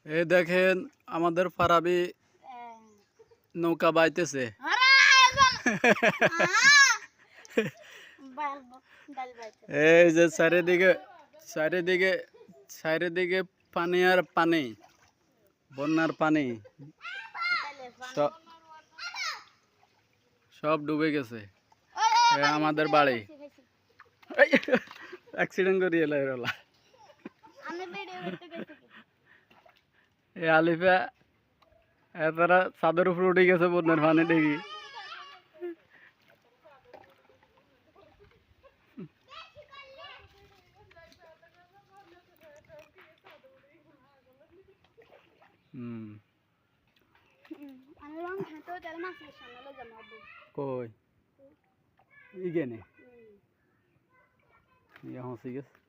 এই দেখেন আমাদের ফারাবি নৌকা বাইতেছে। এই যে চারিদিকে পানি আর পানি, বন্যার পানি সব ডুবে গেছে। আমাদের বাড়ি অ্যাক্সিডেন্ট করিয়ে এলা এই আলিফা এতারা ছাদের উপর উঠে গেছে বন্যার পানি দেখি। কই ইগেনে ইয়া হসি গেছে।